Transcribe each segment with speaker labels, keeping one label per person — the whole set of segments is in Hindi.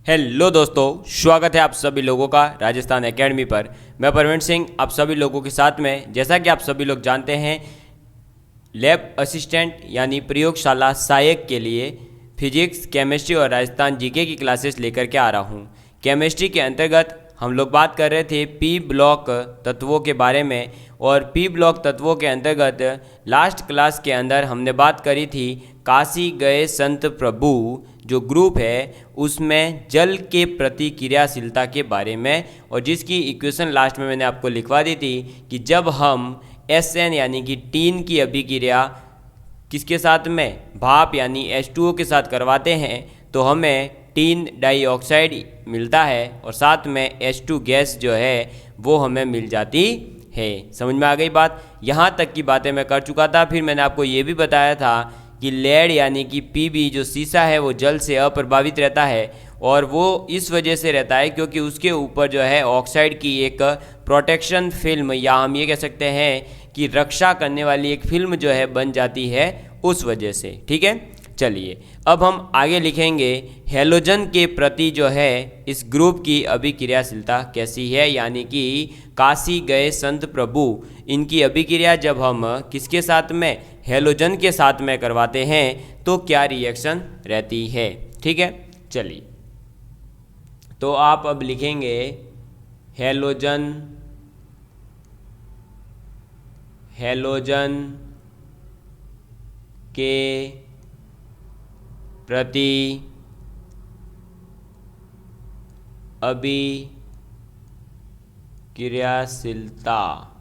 Speaker 1: हेलो दोस्तों, स्वागत है आप सभी लोगों का राजस्थान एकेडमी पर। मैं परवीन सिंह आप सभी लोगों के साथ में, जैसा कि आप सभी लोग जानते हैं, लैब असिस्टेंट यानी प्रयोगशाला सहायक के लिए फिजिक्स, केमिस्ट्री और राजस्थान जीके की क्लासेस लेकर के आ रहा हूं। केमिस्ट्री के अंतर्गत हम लोग बात कर रहे थे पी ब्लॉक तत्वों के बारे में, और पी ब्लॉक तत्वों के अंतर्गत लास्ट क्लास के अंदर हमने बात करी थी काशी गए संत प्रभु जो ग्रुप है उसमें जल के प्रति क्रियाशीलता के बारे में, और जिसकी इक्वेशन लास्ट में मैंने आपको लिखवा दी थी कि जब हम SN यानी कि टीन की अभिक्रिया किसके साथ में, भाप यानी H2O के साथ करवाते हैं तो हमें टीन डाइऑक्साइड मिलता है और साथ में H2 गैस जो है वो हमें मिल जाती है। समझ में आ गई बात। यहाँ तक की बातें मैं कर चुका था। फिर मैंने आपको ये भी बताया था कि लेड यानी कि PB जो शीशा है वो जल से अप्रभावित रहता है, और वो इस वजह से रहता है क्योंकि उसके ऊपर जो है ऑक्साइड की एक प्रोटेक्शन फिल्म, या हम ये कह सकते हैं कि रक्षा करने वाली एक फिल्म जो है बन जाती है उस वजह से। ठीक है, चलिए अब हम आगे लिखेंगे हेलोजन के प्रति जो है इस ग्रुप की अभिक्रियाशीलता कैसी है, यानी कि काशी गए संत प्रभु, इनकी अभिक्रिया जब हम किसके साथ में, हेलोजन के साथ में करवाते हैं तो क्या रिएक्शन रहती है। ठीक है, चलिए तो आप अब लिखेंगे हेलोजन के प्रति अभिक्रियाशीलता।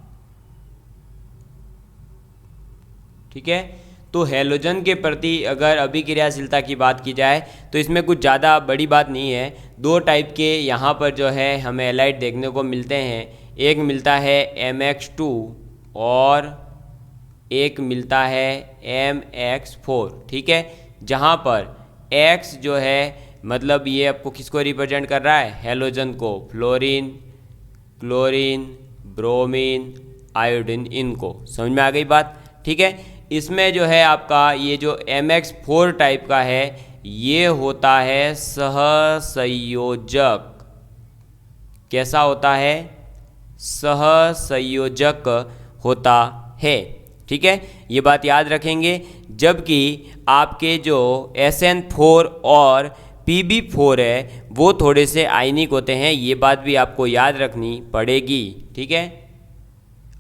Speaker 1: ठीक है, तो हेलोजन के प्रति अगर अभिक्रियाशीलता की बात की जाए तो इसमें कुछ ज़्यादा बड़ी बात नहीं है। दो टाइप के यहाँ पर जो है हमें हैलाइड देखने को मिलते हैं। एक मिलता है MX2 और एक मिलता है MX4। ठीक है, जहाँ पर X जो है मतलब ये आपको किसको रिप्रेजेंट कर रहा है, हेलोजन को, फ्लोरीन, क्लोरीन, ब्रोमीन, आयोडीन, इनको। समझ में आ गई बात। ठीक है, इसमें जो है आपका ये जो MX4 टाइप का है ये होता है सहसंयोजक। कैसा होता है, सहसंयोजक होता है। ठीक है, ये बात याद रखेंगे। जबकि आपके जो SN4 और PB4 है वो थोड़े से आयनिक होते हैं, ये बात भी आपको याद रखनी पड़ेगी। ठीक है,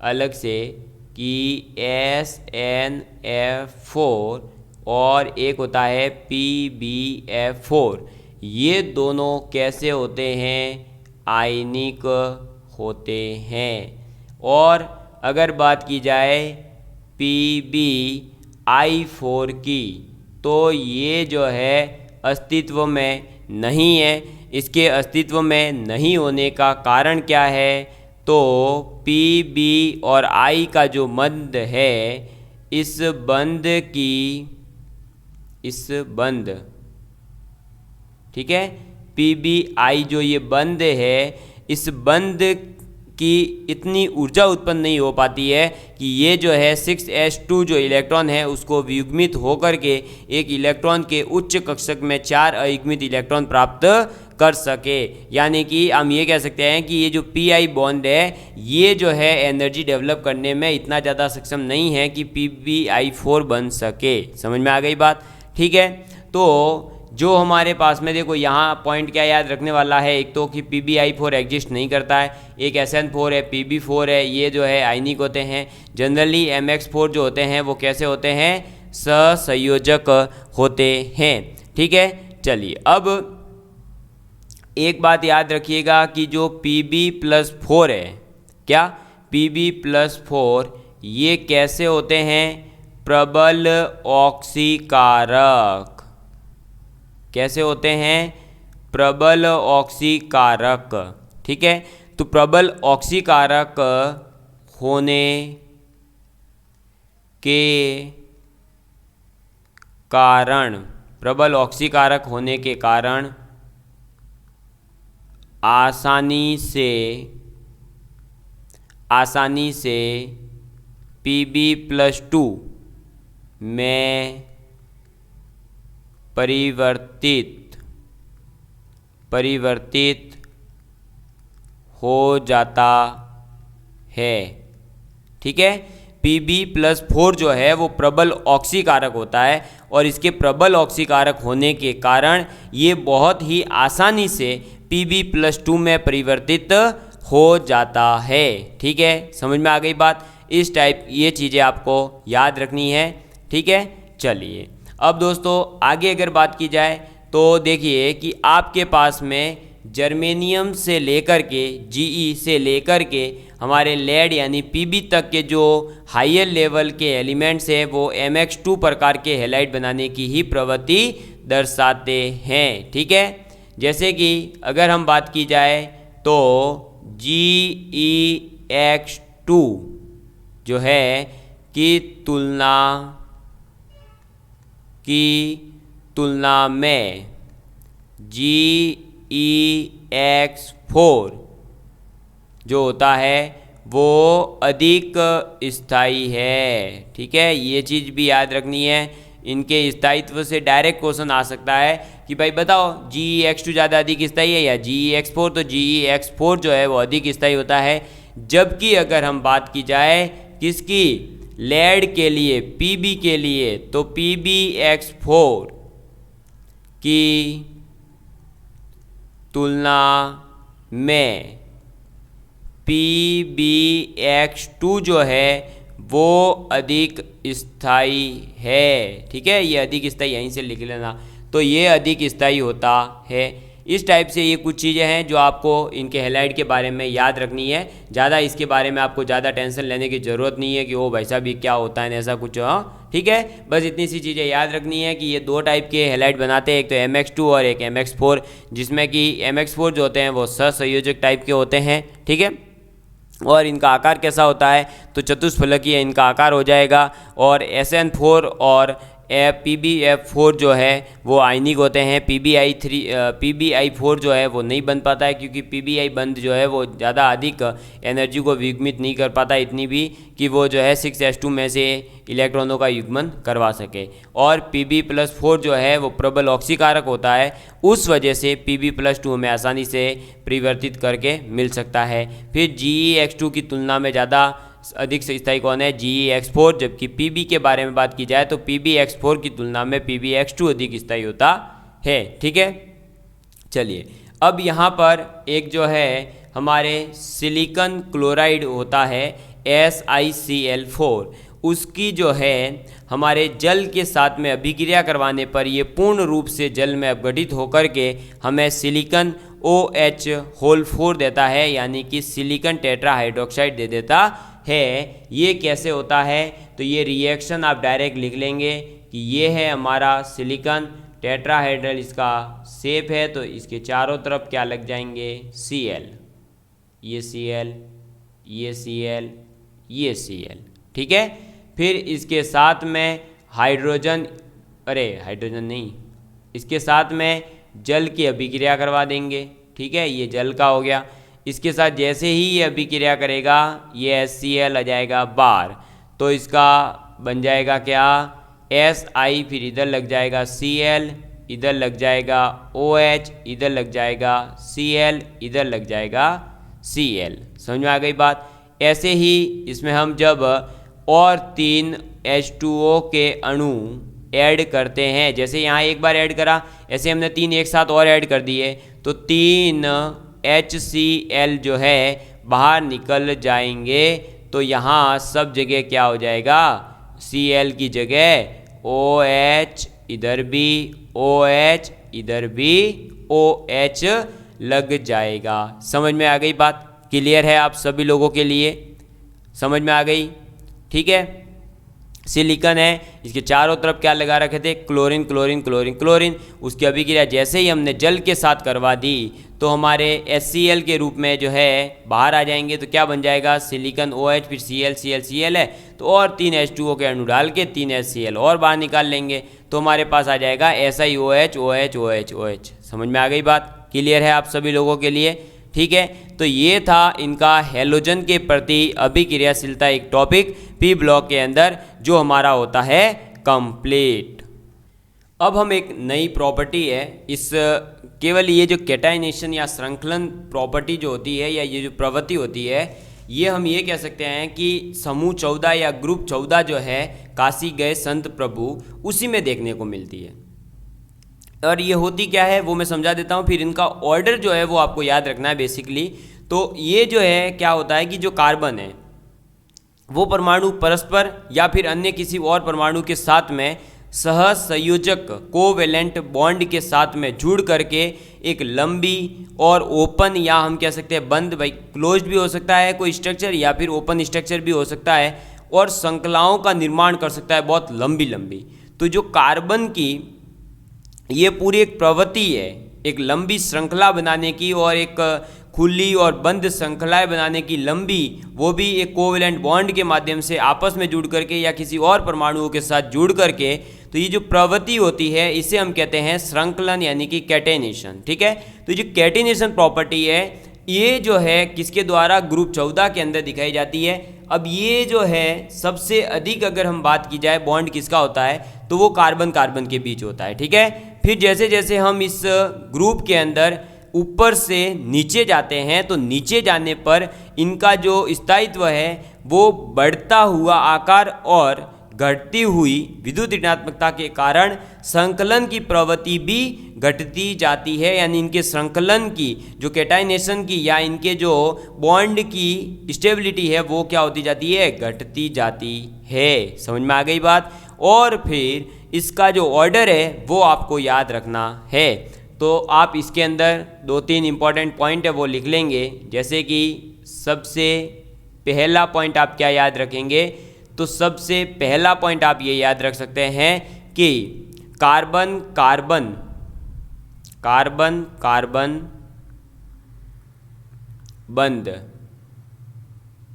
Speaker 1: अलग से कि SNF4 और एक होता है PBF4, ये दोनों कैसे होते हैं, आयनिक होते हैं। और अगर बात की जाए PbI4 की तो ये जो है अस्तित्व में नहीं है। इसके अस्तित्व में नहीं होने का कारण क्या है, तो PB और I का जो बंध है इस बंध, ठीक है, PBI जो ये बंध है इस बंध की इतनी ऊर्जा उत्पन्न नहीं हो पाती है कि ये जो है 6s2 जो इलेक्ट्रॉन है उसको वियुग्मित होकर के एक इलेक्ट्रॉन के उच्च कक्षक में 4 अयुग्मित इलेक्ट्रॉन प्राप्त कर सके। यानी कि हम ये कह सकते हैं कि ये जो PI बॉन्ड है ये जो है एनर्जी डेवलप करने में इतना ज़्यादा सक्षम नहीं है कि PbI4 बन सके। समझ में आ गई बात। ठीक है, तो जो हमारे पास में देखो यहाँ पॉइंट क्या याद रखने वाला है, एक तो कि PbI4 एग्जिस्ट नहीं करता है, एक SN4 है, PB4 है, ये जो है आयनिक होते हैं। जनरली MX4 जो होते हैं वो कैसे होते हैं, सहसंयोजक होते हैं। ठीक है, चलिए अब एक बात याद रखिएगा कि जो Pb+4 है, क्या Pb+4 ये कैसे होते हैं, प्रबल ऑक्सीकारक। कैसे होते हैं, प्रबल ऑक्सीकारक। ठीक है, तो प्रबल ऑक्सीकारक होने के कारण, प्रबल ऑक्सीकारक होने के कारण आसानी से Pb+2 में परिवर्तित परिवर्तित हो जाता है। ठीक है, Pb+4 जो है वो प्रबल ऑक्सीकारक होता है और इसके प्रबल ऑक्सीकारक होने के कारण ये बहुत ही आसानी से Pb+2 में परिवर्तित हो जाता है। ठीक है, समझ में आ गई बात। इस टाइप ये चीज़ें आपको याद रखनी है। ठीक है, चलिए अब दोस्तों आगे अगर बात की जाए तो देखिए कि आपके पास में जर्मेनियम से लेकर के Ge से लेकर के हमारे लेड यानी Pb तक के जो हायर लेवल के एलिमेंट्स हैं वो Mx2 प्रकार के हैलाइड बनाने की ही प्रवृत्ति दर्शाते हैं। ठीक है, जैसे कि अगर हम बात की जाए तो GeX2 जो है की तुलना में GeX4 जो होता है वो अधिक स्थायी है। ठीक है, ये चीज़ भी याद रखनी है। इनके स्थायित्व से डायरेक्ट क्वेश्चन आ सकता है कि भाई बताओ GeX2 ज़्यादा अधिक स्थायी है या GeX4। तो GeX4 जो है वो अधिक स्थायी होता है। जबकि अगर हम बात की जाए किसकी, लेड के लिए, Pb के लिए, तो PbX4 की तुलना में PbX2 जो है वो अधिक स्थायी है। ठीक है, ये अधिक स्थायी यहीं से लिख लेना, तो ये अधिक स्थायी होता है। इस टाइप से ये कुछ चीज़ें हैं जो आपको इनके हैलाइड के बारे में याद रखनी है। ज़्यादा इसके बारे में आपको ज़्यादा टेंशन लेने की ज़रूरत नहीं है कि वो भाई साहब ये क्या होता है ऐसा कुछ। हाँ, ठीक है, बस इतनी सी चीज़ें याद रखनी है कि ये दो टाइप के हैलाइड बनाते हैं, एक तो Mx2 और एक Mx4, जिसमें कि Mx4 जो होते हैं वो सहसंयोजक टाइप के होते हैं। ठीक है, और इनका आकार कैसा होता है तो चतुष्फलकीय इनका आकार हो जाएगा। और SN4 और PbF4 जो है वो आयनिक होते हैं। PbI4 जो है वो नहीं बन पाता है क्योंकि PbI बंध जो है वो ज़्यादा अधिक एनर्जी को विघ्नित नहीं कर पाता इतनी भी कि वो जो है 6s2 में से इलेक्ट्रॉनों का युग्मन करवा सके। और Pb+4 जो है वो प्रबल ऑक्सीकारक होता है, उस वजह से Pb+2 में आसानी से परिवर्तित करके मिल सकता है। फिर GeX2 की तुलना में ज़्यादा अधिक स्थायी कौन है, GeX4। जबकि Pb के बारे में बात की जाए तो PbX4 की तुलना में PbX2 अधिक स्थायी होता है। ठीक है, चलिए अब यहाँ पर एक जो है हमारे सिलिकॉन क्लोराइड होता है SiCl4, उसकी जो है हमारे जल के साथ में अभिक्रिया करवाने पर ये पूर्ण रूप से जल में अपघटित होकर के हमें सिलिकॉन OH4 देता है, यानी कि सिलिकॉन टेट्राहाइड्रोक्साइड दे देता है। ये कैसे होता है तो ये रिएक्शन आप डायरेक्ट लिख लेंगे कि ये है हमारा सिलिकॉन टेट्राहाइड्रल, इसका शेप है तो इसके चारों तरफ क्या लग जाएंगे, Cl, ये Cl, ये Cl, ये Cl। ठीक है, फिर इसके साथ में हाइड्रोजन नहीं, इसके साथ में जल की अभिक्रिया करवा देंगे। ठीक है, ये जल का हो गया। इसके साथ जैसे ही ये अभिक्रिया करेगा ये HCl आ जाएगा बार, तो इसका बन जाएगा क्या, Si, फिर इधर लग जाएगा Cl, इधर लग जाएगा OH, इधर लग जाएगा Cl, इधर लग जाएगा Cl। समझ में आ गई बात। ऐसे ही इसमें हम जब और 3 H2O के अणु ऐड करते हैं, जैसे यहाँ एक बार ऐड करा, ऐसे हमने 3 एक साथ और ऐड कर दिए तो 3 HCl जो है बाहर निकल जाएंगे। तो यहाँ सब जगह क्या हो जाएगा, Cl की जगह OH, इधर भी OH, इधर भी OH लग जाएगा। समझ में आ गई बात, क्लियर है आप सभी लोगों के लिए, समझ में आ गई। ठीक है, सिलिकॉन है, इसके चारों तरफ क्या लगा रखे थे, क्लोरीन क्लोरीन क्लोरीन क्लोरीन। उसकी अभिक्रिया जैसे ही हमने जल के साथ करवा दी तो हमारे HCl के रूप में जो है बाहर आ जाएंगे। तो क्या बन जाएगा, सिलिकॉन OH, फिर Cl Cl Cl है तो और 3 H2O के अणु डाल के 3 HCl और बाहर निकाल लेंगे तो हमारे पास आ जाएगा SiOH OH OH OH। समझ में आ गई बात, क्लियर है आप सभी लोगों के लिए। ठीक है, तो ये था इनका हैलोजन के प्रति अभिक्रियाशीलता एक टॉपिक पी ब्लॉक के अंदर जो हमारा होता है कंप्लीट। अब हम एक नई प्रॉपर्टी है इस केवल ये जो कैटाइनेशन या श्रृंखलन प्रॉपर्टी जो होती है या ये जो प्रवृत्ति होती है, ये हम ये कह सकते हैं कि समूह 14 या ग्रुप 14 जो है काशी गए संत प्रभु, उसी में देखने को मिलती है। और ये होती क्या है वो मैं समझा देता हूँ, फिर इनका ऑर्डर जो है वो आपको याद रखना है बेसिकली। तो ये जो है क्या होता है कि जो कार्बन है वो परमाणु परस्पर या फिर अन्य किसी और परमाणु के साथ में सह संयोजक कोवेलेंट बॉन्ड के साथ में जुड़ करके एक लंबी और ओपन, या हम कह सकते हैं बंद, भाई क्लोज भी हो सकता है कोई स्ट्रक्चर या फिर ओपन स्ट्रक्चर भी हो सकता है, और श्रृंखलाओं का निर्माण कर सकता है बहुत लंबी लंबी। तो जो कार्बन की ये पूरी एक प्रवृत्ति है एक लंबी श्रृंखला बनाने की, और एक खुली और बंद श्रृंखलाएं बनाने की लंबी, वो भी एक कोवेलेंट बॉन्ड के माध्यम से आपस में जुड़ करके या किसी और परमाणुओं के साथ जुड़ करके। तो ये जो प्रवृत्ति होती है इसे हम कहते हैं श्रृंखलन यानी कि कैटेनेशन। ठीक है, तो जो कैटेनेशन प्रॉपर्टी है ये जो है किसके द्वारा, ग्रुप 14 के अंदर दिखाई जाती है। अब ये जो है सबसे अधिक अगर हम बात की जाए बॉन्ड किसका होता है, तो वो कार्बन कार्बन के बीच होता है। ठीक है, फिर जैसे जैसे हम इस ग्रुप के अंदर ऊपर से नीचे जाते हैं तो नीचे जाने पर इनका जो स्थायित्व है वो बढ़ता हुआ आकार और घटती हुई विद्युत ऋणात्मकता के कारण संकलन की प्रवृत्ति भी घटती जाती है, यानी इनके संकलन की जो कैटाइनेशन की या इनके जो बॉन्ड की स्टेबिलिटी है वो क्या होती जाती है, घटती जाती है। समझ में आ गई बात। और फिर इसका जो ऑर्डर है वो आपको याद रखना है। तो आप इसके अंदर 2-3 इंपॉर्टेंट पॉइंट है वो लिख लेंगे। जैसे कि सबसे पहला पॉइंट आप क्या याद रखेंगे, तो सबसे पहला पॉइंट आप ये याद रख सकते हैं कि कार्बन कार्बन कार्बन कार्बन बंध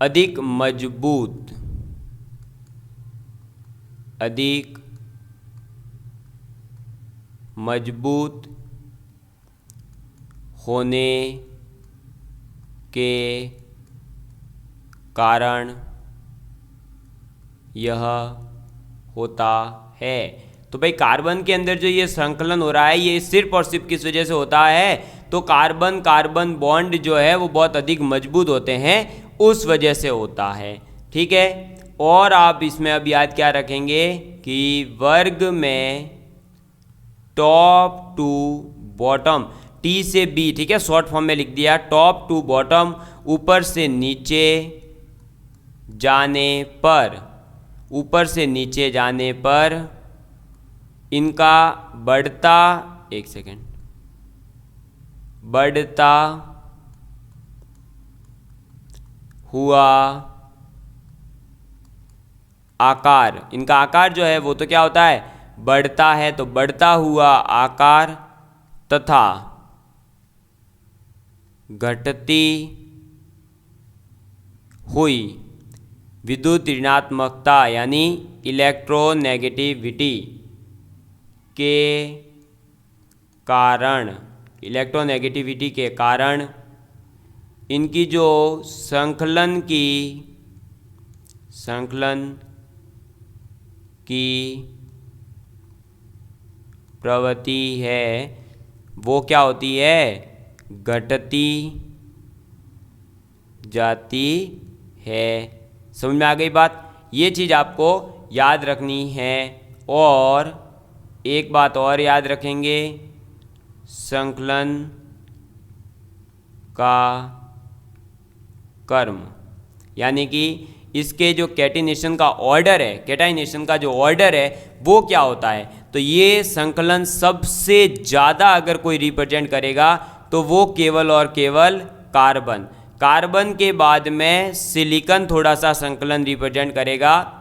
Speaker 1: अधिक मजबूत होने के कारण यह होता है। तो भाई कार्बन के अंदर जो ये संकलन हो रहा है ये सिर्फ और सिर्फ किस वजह से होता है, तो कार्बन कार्बन बॉन्ड जो है वो बहुत अधिक मजबूत होते हैं उस वजह से होता है। ठीक है, और आप इसमें अब याद क्या रखेंगे कि वर्ग में टॉप टू बॉटम, टी से बी, ठीक है, शॉर्ट फॉर्म में लिख दिया, टॉप टू बॉटम, ऊपर से नीचे जाने पर इनका बढ़ता हुआ आकार, इनका आकार जो है वो तो क्या होता है, बढ़ता है। तो बढ़ता हुआ आकार तथा घटती हुई विद्युत ऋणात्मकता यानी इलेक्ट्रोनेगेटिविटी के कारण इनकी जो संकलन की प्रवृत्ति है वो क्या होती है, घटती जाती है। समझ में आ गई बात। ये चीज़ आपको याद रखनी है। और एक बात और याद रखेंगे, संकलन का कर्म, यानी कि इसके जो कैटिनेशन का ऑर्डर है, कैटाइनेशन का जो ऑर्डर है वो क्या होता है। तो ये संकलन सबसे ज़्यादा अगर कोई रिप्रेजेंट करेगा तो वो केवल और केवल कार्बन के बाद में सिलिकॉन थोड़ा सा संकलन रिप्रेजेंट करेगा,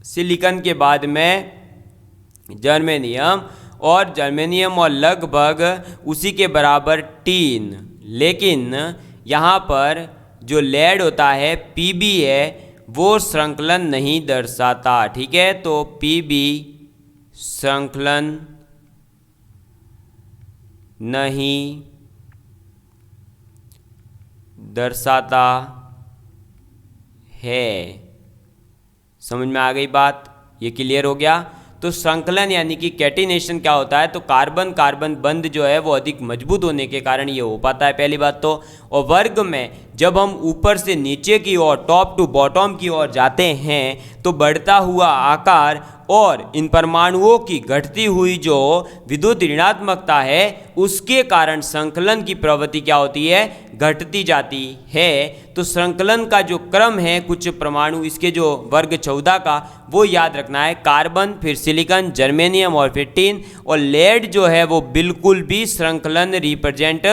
Speaker 1: सिलिकॉन के बाद में जर्मेनियम, और जर्मेनियम और लगभग उसी के बराबर टीन। लेकिन यहाँ पर जो लेड होता है पीबी है वो संकलन नहीं दर्शाता। ठीक है, तो पीबी संकलन नहीं दर्शाता है। समझ में आ गई बात, ये क्लियर हो गया। तो संकलन यानी कि कैटिनेशन क्या होता है, तो कार्बन कार्बन बंध जो है वो अधिक मजबूत होने के कारण ये हो पाता है, पहली बात तो। और वर्ग में जब हम ऊपर से नीचे की ओर, टॉप टू बॉटम की ओर जाते हैं तो बढ़ता हुआ आकार और इन परमाणुओं की घटती हुई जो विद्युत ऋणात्मकता है उसके कारण संकलन की प्रवृत्ति क्या होती है, घटती जाती है। तो संकलन का जो क्रम है, कुछ परमाणु इसके जो वर्ग 14 का, वो याद रखना है। कार्बन, फिर सिलिकॉन, जर्मेनियम और फिर टिन, और लेड जो है वो बिल्कुल भी संकलन रिप्रेजेंट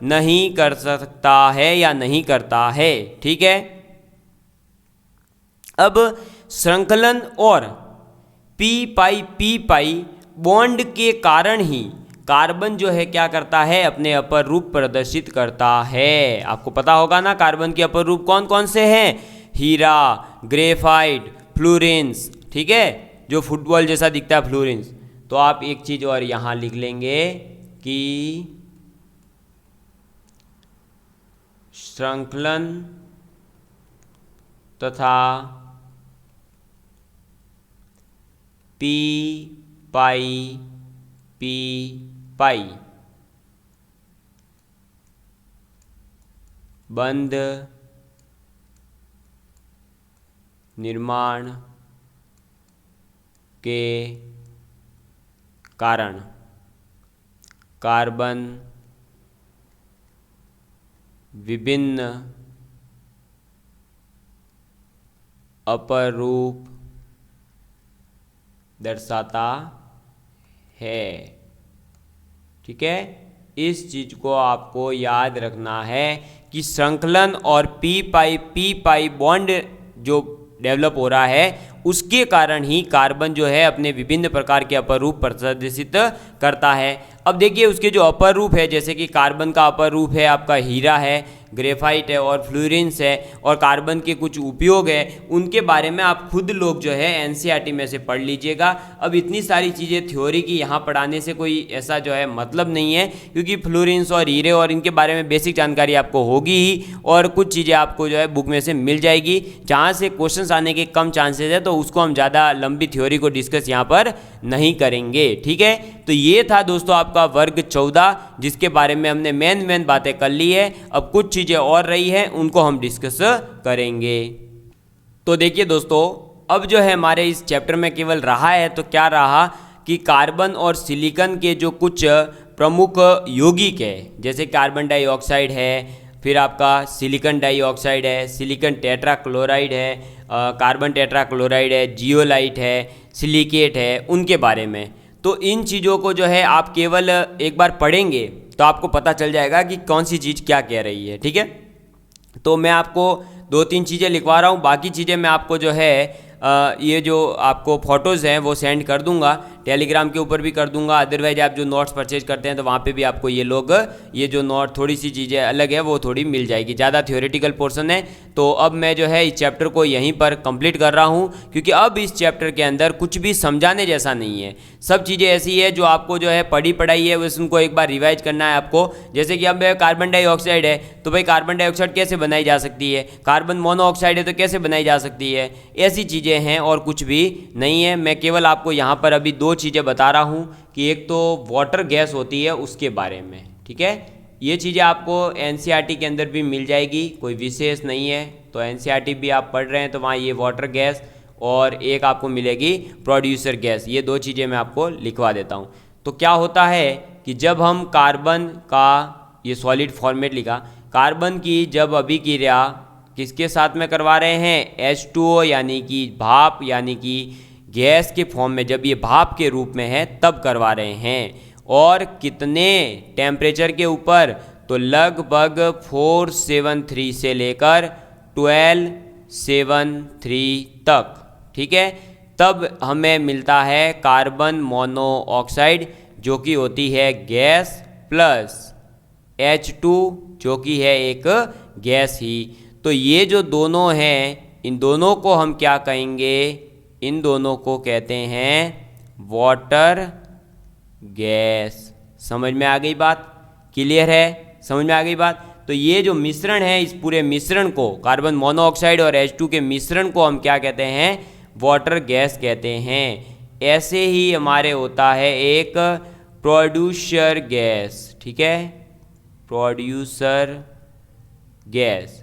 Speaker 1: नहीं कर सकता है या नहीं करता है, ठीक है। अब संकलन और पी पाई बॉन्ड के कारण ही कार्बन जो है क्या करता है, अपने अपर रूप प्रदर्शित करता है। आपको पता होगा ना कार्बन के अपर रूप कौन कौन से हैं, हीरा, ग्रेफाइट, फ्लोरेंस, ठीक है, जो फुटबॉल जैसा दिखता है फ्लोरेंस। तो आप एक चीज और यहां लिख लेंगे कि संकलन तथा पी पाई बंध निर्माण के कारण कार्बन विभिन्न अपर रूप दर्शाता है, ठीक है। इस चीज को आपको याद रखना है कि संकलन और पी पाई बॉन्ड जो डेवलप हो रहा है उसके कारण ही कार्बन जो है अपने विभिन्न प्रकार के अपर रूप प्रदर्शित करता है। अब देखिए उसके जो अपर रूप है, जैसे कि कार्बन का अपर रूप है आपका हीरा है, ग्रेफाइट है और फ्लोरेंस है, और कार्बन के कुछ उपयोग है उनके बारे में आप खुद लोग जो है एनसीईआरटी में से पढ़ लीजिएगा। अब इतनी सारी चीज़ें थ्योरी की यहाँ पढ़ाने से कोई ऐसा जो है मतलब नहीं है, क्योंकि फ्लोरेंस और हीरे और इनके बारे में बेसिक जानकारी आपको होगी ही, और कुछ चीज़ें आपको जो है बुक में से मिल जाएगी। जहाँ से क्वेश्चंस आने के कम चांसेस है तो उसको हम ज़्यादा लंबी थ्योरी को डिस्कस यहाँ पर नहीं करेंगे, ठीक है। तो ये था दोस्तों आपका वर्ग 14, जिसके बारे में हमने मेन बातें कर ली है। अब कुछ चीज़ें और रही हैं उनको हम डिस्कस करेंगे। तो देखिए दोस्तों, अब जो है हमारे इस चैप्टर में केवल रहा है तो क्या रहा कि कार्बन और सिलिकॉन के जो कुछ प्रमुख यौगिक है, जैसे कार्बन डाइऑक्साइड है, फिर आपका सिलिकॉन डाइऑक्साइड है, सिलिकॉन टेट्राक्लोराइड है, कार्बन टेट्राक्लोराइड है, जियोलाइट है, सिलिकेट है, उनके बारे में। तो इन चीज़ों को जो है आप केवल एक बार पढ़ेंगे तो आपको पता चल जाएगा कि कौन सी चीज़ क्या कह रही है, ठीक है। तो मैं आपको 2-3 चीज़ें लिखवा रहा हूँ, बाकी चीज़ें मैं आपको जो है ये जो आपको फ़ोटोज़ हैं वो सेंड कर दूंगा, टेलीग्राम के ऊपर भी कर दूंगा। अदरवाइज आप जो नोट्स परचेज करते हैं तो वहाँ पे भी आपको ये जो नोट थोड़ी सी चीज़ें अलग है वो थोड़ी मिल जाएगी। ज़्यादा थ्योरेटिकल पोर्शन है। तो अब मैं जो है इस चैप्टर को यहीं पर कंप्लीट कर रहा हूँ, क्योंकि अब इस चैप्टर के अंदर कुछ भी समझाने जैसा नहीं है। सब चीज़ें ऐसी है जो आपको जो है पढ़ी पढ़ाई है बस उनको एक बार रिवाइज करना है आपको। जैसे कि अब कार्बन डाइऑक्साइड है तो भाई कार्बन डाइऑक्साइड कैसे बनाई जा सकती है, कार्बन मोनोऑक्साइड है तो कैसे बनाई जा सकती है, ऐसी चीज़ें हैं और कुछ भी नहीं है। मैं केवल आपको यहाँ पर अभी 2 चीज़ें बता रहा हूँ कि एक तो वाटर गैस होती है उसके बारे में, ठीक है। ये चीज़ें आपको एनसीईआरटी के अंदर भी मिल जाएगी, कोई विशेष नहीं है। तो एनसीईआरटी भी आप पढ़ रहे हैं तो वहाँ ये वाटर गैस और एक आपको मिलेगी प्रोड्यूसर गैस, ये 2 चीज़ें मैं आपको लिखवा देता हूँ। तो क्या होता है कि जब हम कार्बन का ये सॉलिड फॉर्मेट लिखा, कार्बन की जब अभिक्रिया किसके साथ में करवा रहे हैं, H2O यानी कि भाप यानी कि गैस के फॉर्म में, जब ये भाप के रूप में है तब करवा रहे हैं। और कितने टेम्परेचर के ऊपर, तो लगभग 473 से लेकर 1273 तक, ठीक है। तब हमें मिलता है कार्बन मोनोऑक्साइड जो कि होती है गैस, प्लस H2 जो कि है एक गैस ही। तो ये जो दोनों हैं इन दोनों को हम क्या कहेंगे, इन दोनों को कहते हैं वाटर गैस। समझ में आ गई बात, क्लियर है, समझ में आ गई बात। तो ये जो मिश्रण है, इस पूरे मिश्रण को, कार्बन मोनोऑक्साइड और H2 के मिश्रण को हम क्या कहते हैं, वाटर गैस कहते हैं। ऐसे ही हमारे होता है एक प्रोड्यूसर गैस, ठीक है, प्रोड्यूसर गैस।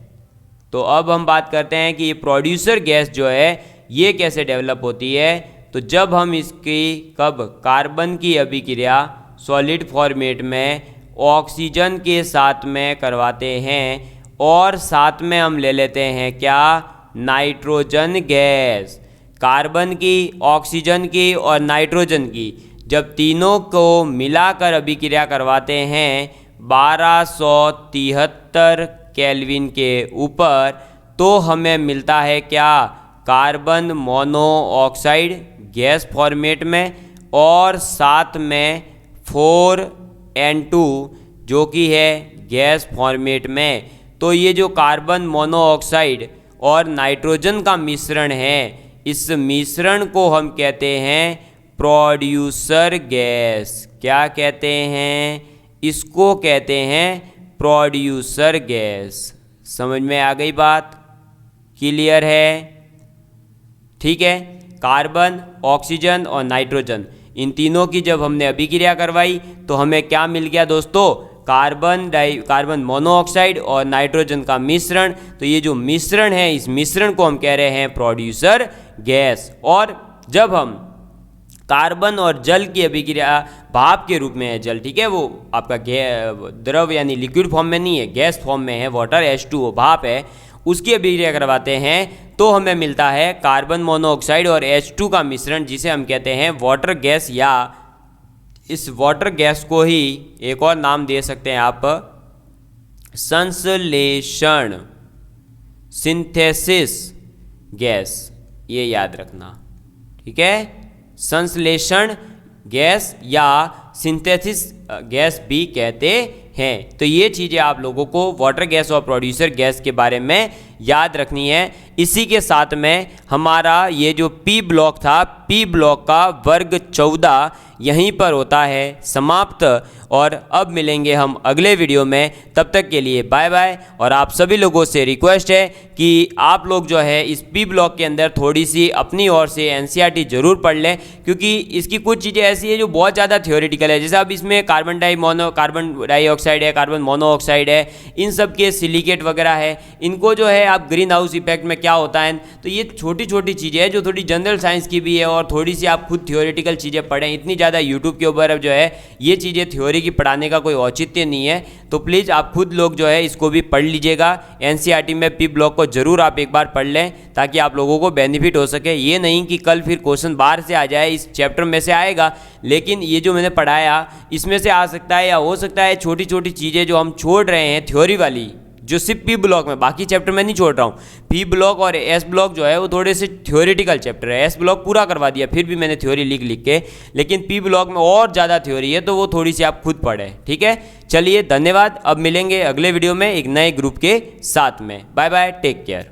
Speaker 1: तो अब हम बात करते हैं कि ये प्रोड्यूसर गैस जो है ये कैसे डेवलप होती है। तो जब हम इसकी कार्बन की अभिक्रिया सॉलिड फॉर्मेट में ऑक्सीजन के साथ में करवाते हैं और साथ में हम ले लेते हैं क्या, नाइट्रोजन गैस। कार्बन की, ऑक्सीजन की और नाइट्रोजन की जब तीनों को मिलाकर अभिक्रिया करवाते हैं 1273 केल्विन के ऊपर, तो हमें मिलता है क्या, कार्बन मोनोऑक्साइड गैस फॉर्मेट में और साथ में 4N2 जो कि है गैस फॉर्मेट में। तो ये जो कार्बन मोनोऑक्साइड और नाइट्रोजन का मिश्रण है, इस मिश्रण को हम कहते हैं प्रोड्यूसर गैस। क्या कहते हैं, इसको कहते हैं प्रोड्यूसर गैस। समझ में आ गई बात, क्लियर है, ठीक है। कार्बन, ऑक्सीजन और नाइट्रोजन इन तीनों की जब हमने अभिक्रिया करवाई तो हमें क्या मिल गया दोस्तों, कार्बन मोनोऑक्साइड और नाइट्रोजन का मिश्रण। तो ये जो मिश्रण है, इस मिश्रण को हम कह रहे हैं प्रोड्यूसर गैस। और जब हम कार्बन और जल की अभिक्रिया, भाप के रूप में है जल, ठीक है, वो आपका द्रव यानी लिक्विड फॉर्म में नहीं है, गैस फॉर्म में है, वाटर H2O भाप है, उसकी अभिक्रिया करवाते हैं तो हमें मिलता है कार्बन मोनोऑक्साइड और H2 का मिश्रण, जिसे हम कहते हैं वाटर गैस। या इस वाटर गैस को ही एक और नाम दे सकते हैं आप, संश्लेषण, सिंथेसिस गैस, ये याद रखना, ठीक है। संश्लेषण गैस या सिंथेसिस गैस भी कहते हैं। तो ये चीज़ें आप लोगों को वाटर गैस और प्रोड्यूसर गैस के बारे में याद रखनी है। इसी के साथ में हमारा ये जो पी ब्लॉक था, पी ब्लॉक का वर्ग 14 यहीं पर होता है समाप्त। और अब मिलेंगे हम अगले वीडियो में, तब तक के लिए बाय बाय। और आप सभी लोगों से रिक्वेस्ट है कि आप लोग जो है इस पी ब्लॉक के अंदर थोड़ी सी अपनी ओर से एनसीईआरटी जरूर पढ़ लें, क्योंकि इसकी कुछ चीज़ें ऐसी है जो बहुत ज़्यादा थ्योरेटिकल है। जैसे अब इसमें कार्बन डाइऑक्साइड है, कार्बन मोनोऑक्साइड है, इन सब के सिलिकेट वगैरह है, इनको जो है आप ग्रीन हाउस इफेक्ट में क्या होता है, तो ये छोटी छोटी चीज़ें हैं जो थोड़ी जनरल साइंस की भी है और थोड़ी सी आप खुद थ्योरेटिकल चीज़ें पढ़ें। इतनी ज़्यादा यूट्यूब के ऊपर अब जो है ये चीज़ें थ्योरी की पढ़ाने का कोई औचित्य नहीं है। तो प्लीज़ आप खुद लोग जो है इसको भी पढ़ लीजिएगा। एनसीईआरटी में पी ब्लॉक को जरूर आप एक बार पढ़ लें ताकि आप लोगों को बेनिफिट हो सके। ये नहीं कि कल फिर क्वेश्चन बाहर से आ जाए, इस चैप्टर में से आएगा, लेकिन ये जो मैंने पढ़ाया इसमें से आ सकता है, या हो सकता है छोटी छोटी चीज़ें जो हम छोड़ रहे हैं थ्योरी वाली, जो सिर्फ पी ब्लॉक में, बाकी चैप्टर में नहीं छोड़ रहा हूँ। पी ब्लॉक और एस ब्लॉक जो है वो थोड़े से थ्योरेटिकल चैप्टर है। एस ब्लॉक पूरा करवा दिया फिर भी मैंने थ्योरी लिख के, लेकिन पी ब्लॉक में और ज़्यादा थ्योरी है, तो वो थोड़ी सी आप खुद पढ़ें, ठीक है। चलिए धन्यवाद, अब मिलेंगे अगले वीडियो में एक नए ग्रुप के साथ में। Bye bye, take care.